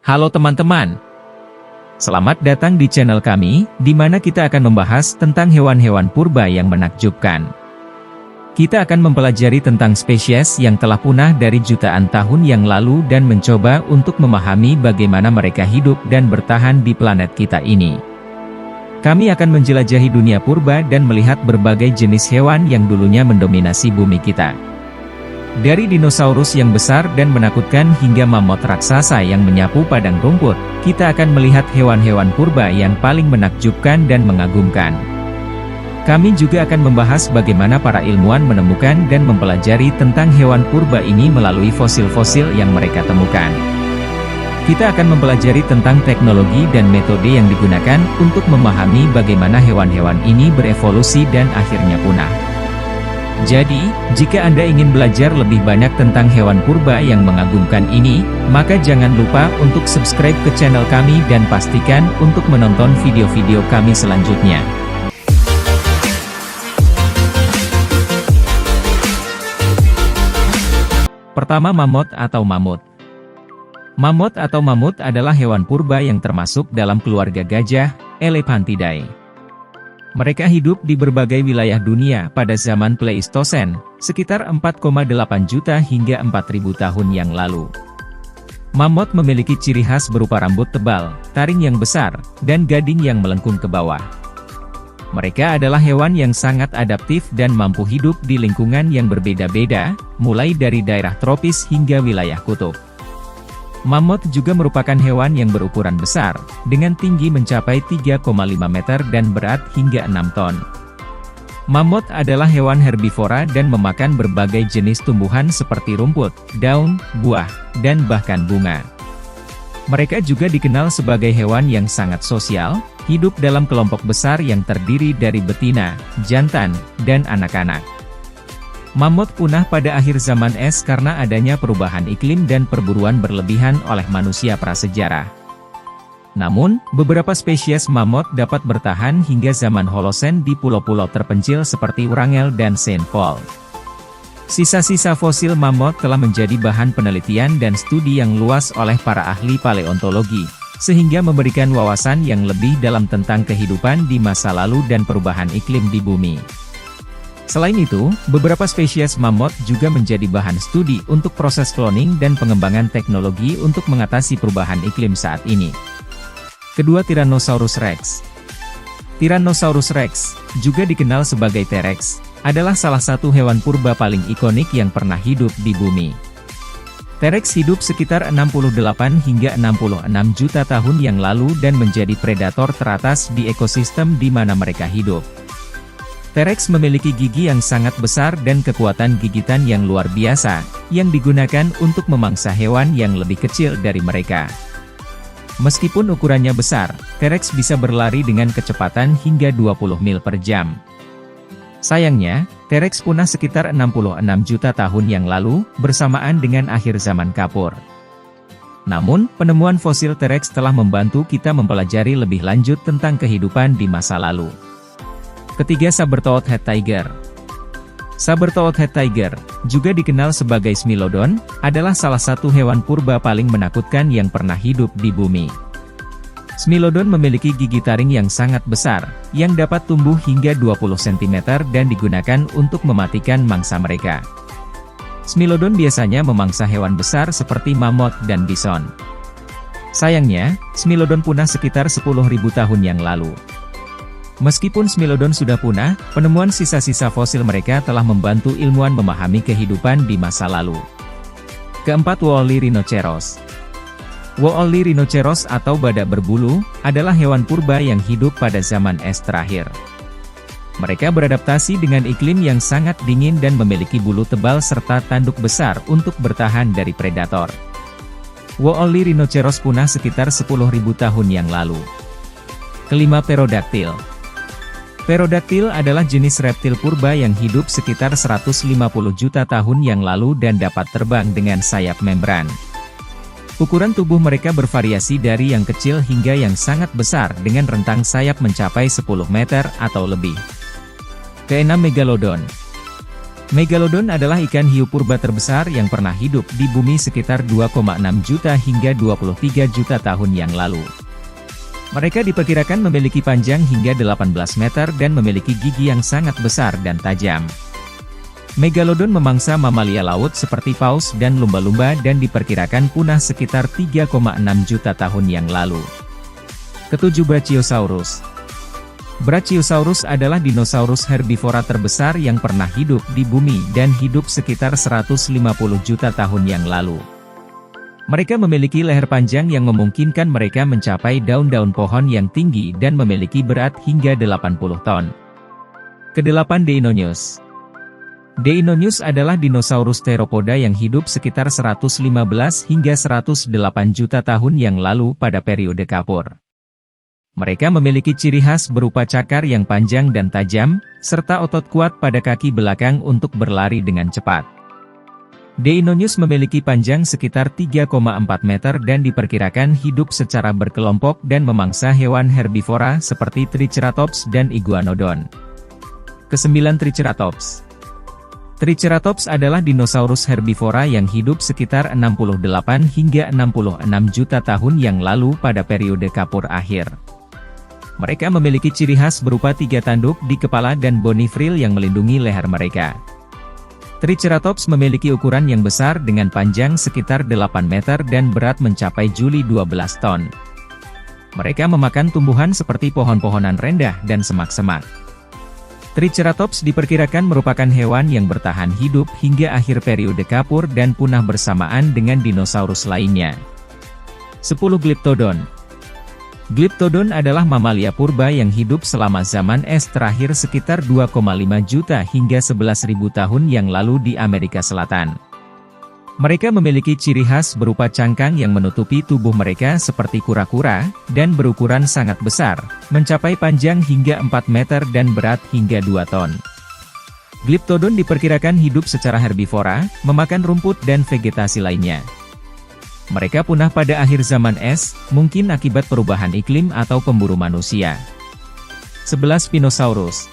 Halo teman-teman, selamat datang di channel kami, di mana kita akan membahas tentang hewan-hewan purba yang menakjubkan. Kita akan mempelajari tentang spesies yang telah punah dari jutaan tahun yang lalu dan mencoba untuk memahami bagaimana mereka hidup dan bertahan di planet kita ini. Kami akan menjelajahi dunia purba dan melihat berbagai jenis hewan yang dulunya mendominasi bumi kita. Dari dinosaurus yang besar dan menakutkan hingga mamut raksasa yang menyapu padang rumput, kita akan melihat hewan-hewan purba yang paling menakjubkan dan mengagumkan. Kami juga akan membahas bagaimana para ilmuwan menemukan dan mempelajari tentang hewan purba ini melalui fosil-fosil yang mereka temukan. Kita akan mempelajari tentang teknologi dan metode yang digunakan untuk memahami bagaimana hewan-hewan ini berevolusi dan akhirnya punah. Jadi, jika Anda ingin belajar lebih banyak tentang hewan purba yang mengagumkan ini, maka jangan lupa untuk subscribe ke channel kami dan pastikan untuk menonton video-video kami selanjutnya. Pertama, mamut atau mamut. Mamut atau mamut adalah hewan purba yang termasuk dalam keluarga gajah, Elephantidae. Mereka hidup di berbagai wilayah dunia pada zaman Pleistosen, sekitar 4,8 juta hingga 4.000 tahun yang lalu. Mamut memiliki ciri khas berupa rambut tebal, taring yang besar, dan gading yang melengkung ke bawah. Mereka adalah hewan yang sangat adaptif dan mampu hidup di lingkungan yang berbeda-beda, mulai dari daerah tropis hingga wilayah kutub. Mamut juga merupakan hewan yang berukuran besar, dengan tinggi mencapai 3,5 meter dan berat hingga 6 ton. Mamut adalah hewan herbivora dan memakan berbagai jenis tumbuhan seperti rumput, daun, buah, dan bahkan bunga. Mereka juga dikenal sebagai hewan yang sangat sosial, hidup dalam kelompok besar yang terdiri dari betina, jantan, dan anak-anak. Mamut punah pada akhir zaman es karena adanya perubahan iklim dan perburuan berlebihan oleh manusia prasejarah. Namun, beberapa spesies mamut dapat bertahan hingga zaman Holosen di pulau-pulau terpencil seperti Wrangel dan Saint Paul. Sisa-sisa fosil mamut telah menjadi bahan penelitian dan studi yang luas oleh para ahli paleontologi, sehingga memberikan wawasan yang lebih dalam tentang kehidupan di masa lalu dan perubahan iklim di bumi. Selain itu, beberapa spesies mamut juga menjadi bahan studi untuk proses cloning dan pengembangan teknologi untuk mengatasi perubahan iklim saat ini. Kedua, Tyrannosaurus Rex. Tyrannosaurus Rex, juga dikenal sebagai T-Rex, adalah salah satu hewan purba paling ikonik yang pernah hidup di bumi. T-Rex hidup sekitar 68 hingga 66 juta tahun yang lalu dan menjadi predator teratas di ekosistem di mana mereka hidup. T-Rex memiliki gigi yang sangat besar dan kekuatan gigitan yang luar biasa, yang digunakan untuk memangsa hewan yang lebih kecil dari mereka. Meskipun ukurannya besar, T-Rex bisa berlari dengan kecepatan hingga 20 mil per jam. Sayangnya, T-Rex punah sekitar 66 juta tahun yang lalu, bersamaan dengan akhir zaman kapur. Namun, penemuan fosil T-Rex telah membantu kita mempelajari lebih lanjut tentang kehidupan di masa lalu. Ketiga, Saber-toothed tiger. Saber-toothed tiger, juga dikenal sebagai Smilodon, adalah salah satu hewan purba paling menakutkan yang pernah hidup di bumi. Smilodon memiliki gigi taring yang sangat besar, yang dapat tumbuh hingga 20 cm dan digunakan untuk mematikan mangsa mereka. Smilodon biasanya memangsa hewan besar seperti mamut dan bison. Sayangnya, Smilodon punah sekitar 10.000 tahun yang lalu. Meskipun Smilodon sudah punah, penemuan sisa-sisa fosil mereka telah membantu ilmuwan memahami kehidupan di masa lalu. Keempat, Woolly Rhinoceros. Woolly Rhinoceros atau badak berbulu, adalah hewan purba yang hidup pada zaman es terakhir. Mereka beradaptasi dengan iklim yang sangat dingin dan memiliki bulu tebal serta tanduk besar untuk bertahan dari predator. Woolly Rhinoceros punah sekitar 10.000 tahun yang lalu. Kelima, Pterodactyl. Pterodactyl adalah jenis reptil purba yang hidup sekitar 150 juta tahun yang lalu dan dapat terbang dengan sayap membran. Ukuran tubuh mereka bervariasi dari yang kecil hingga yang sangat besar dengan rentang sayap mencapai 10 meter atau lebih. Keenam, Megalodon. Megalodon adalah ikan hiu purba terbesar yang pernah hidup di bumi sekitar 2,6 juta hingga 23 juta tahun yang lalu. Mereka diperkirakan memiliki panjang hingga 18 meter dan memiliki gigi yang sangat besar dan tajam. Megalodon memangsa mamalia laut seperti paus dan lumba-lumba dan diperkirakan punah sekitar 3,6 juta tahun yang lalu. Ketujuh, Brachiosaurus. Brachiosaurus adalah dinosaurus herbivora terbesar yang pernah hidup di bumi dan hidup sekitar 150 juta tahun yang lalu. Mereka memiliki leher panjang yang memungkinkan mereka mencapai daun-daun pohon yang tinggi dan memiliki berat hingga 80 ton. Kedelapan, Deinonychus. Deinonychus adalah dinosaurus teropoda yang hidup sekitar 115 hingga 108 juta tahun yang lalu pada periode Kapur. Mereka memiliki ciri khas berupa cakar yang panjang dan tajam, serta otot kuat pada kaki belakang untuk berlari dengan cepat. Deinonychus memiliki panjang sekitar 3,4 meter dan diperkirakan hidup secara berkelompok dan memangsa hewan herbivora seperti Triceratops dan Iguanodon. Kesembilan, Triceratops. Triceratops adalah dinosaurus herbivora yang hidup sekitar 68 hingga 66 juta tahun yang lalu pada periode Kapur akhir. Mereka memiliki ciri khas berupa 3 tanduk di kepala dan bony frill yang melindungi leher mereka. Triceratops memiliki ukuran yang besar dengan panjang sekitar 8 meter dan berat mencapai 12 ton. Mereka memakan tumbuhan seperti pohon-pohonan rendah dan semak-semak. Triceratops diperkirakan merupakan hewan yang bertahan hidup hingga akhir periode Kapur dan punah bersamaan dengan dinosaurus lainnya. 10, Glyptodon. Glyptodon adalah mamalia purba yang hidup selama zaman es terakhir sekitar 2,5 juta hingga 11.000 tahun yang lalu di Amerika Selatan. Mereka memiliki ciri khas berupa cangkang yang menutupi tubuh mereka seperti kura-kura, dan berukuran sangat besar, mencapai panjang hingga 4 meter dan berat hingga 2 ton. Glyptodon diperkirakan hidup secara herbivora, memakan rumput dan vegetasi lainnya. Mereka punah pada akhir zaman es, mungkin akibat perubahan iklim atau pemburu manusia. 11, Spinosaurus.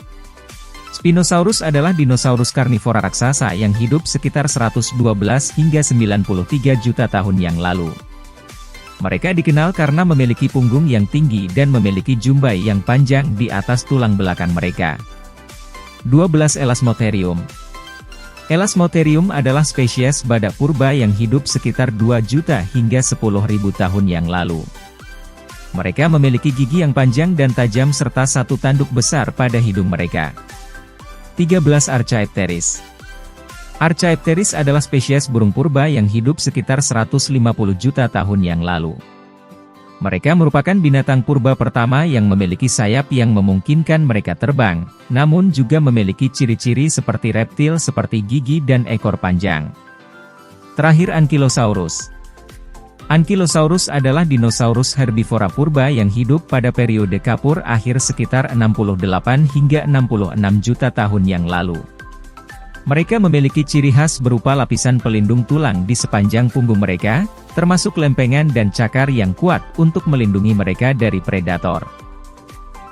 Spinosaurus adalah dinosaurus karnivora raksasa yang hidup sekitar 112 hingga 93 juta tahun yang lalu. Mereka dikenal karena memiliki punggung yang tinggi dan memiliki jumbai yang panjang di atas tulang belakang mereka. 12, Elasmotherium. Elasmotherium adalah spesies badak purba yang hidup sekitar 2 juta hingga 10.000 tahun yang lalu. Mereka memiliki gigi yang panjang dan tajam serta 1 tanduk besar pada hidung mereka. 13, Archaeopteryx. Archaeopteryx adalah spesies burung purba yang hidup sekitar 150 juta tahun yang lalu. Mereka merupakan binatang purba pertama yang memiliki sayap yang memungkinkan mereka terbang, namun juga memiliki ciri-ciri seperti reptil seperti gigi dan ekor panjang. Terakhir, Ankylosaurus. Ankylosaurus adalah dinosaurus herbivora purba yang hidup pada periode Kapur akhir sekitar 68 hingga 66 juta tahun yang lalu. Mereka memiliki ciri khas berupa lapisan pelindung tulang di sepanjang punggung mereka, termasuk lempengan dan cakar yang kuat untuk melindungi mereka dari predator.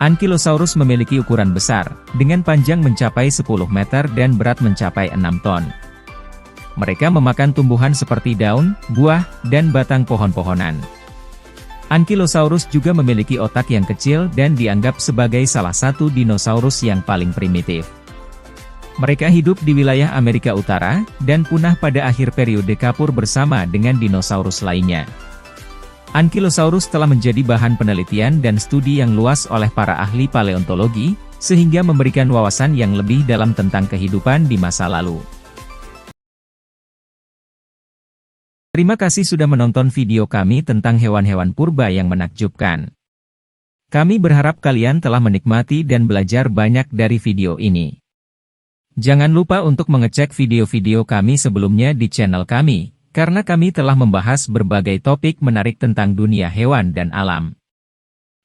Ankylosaurus memiliki ukuran besar, dengan panjang mencapai 10 meter dan berat mencapai 6 ton. Mereka memakan tumbuhan seperti daun, buah, dan batang pohon-pohonan. Ankylosaurus juga memiliki otak yang kecil dan dianggap sebagai salah satu dinosaurus yang paling primitif. Mereka hidup di wilayah Amerika Utara, dan punah pada akhir periode Kapur bersama dengan dinosaurus lainnya. Ankylosaurus telah menjadi bahan penelitian dan studi yang luas oleh para ahli paleontologi, sehingga memberikan wawasan yang lebih dalam tentang kehidupan di masa lalu. Terima kasih sudah menonton video kami tentang hewan-hewan purba yang menakjubkan. Kami berharap kalian telah menikmati dan belajar banyak dari video ini. Jangan lupa untuk mengecek video-video kami sebelumnya di channel kami, karena kami telah membahas berbagai topik menarik tentang dunia hewan dan alam.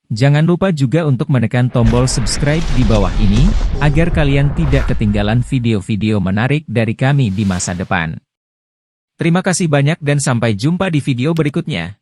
Jangan lupa juga untuk menekan tombol subscribe di bawah ini, agar kalian tidak ketinggalan video-video menarik dari kami di masa depan. Terima kasih banyak dan sampai jumpa di video berikutnya.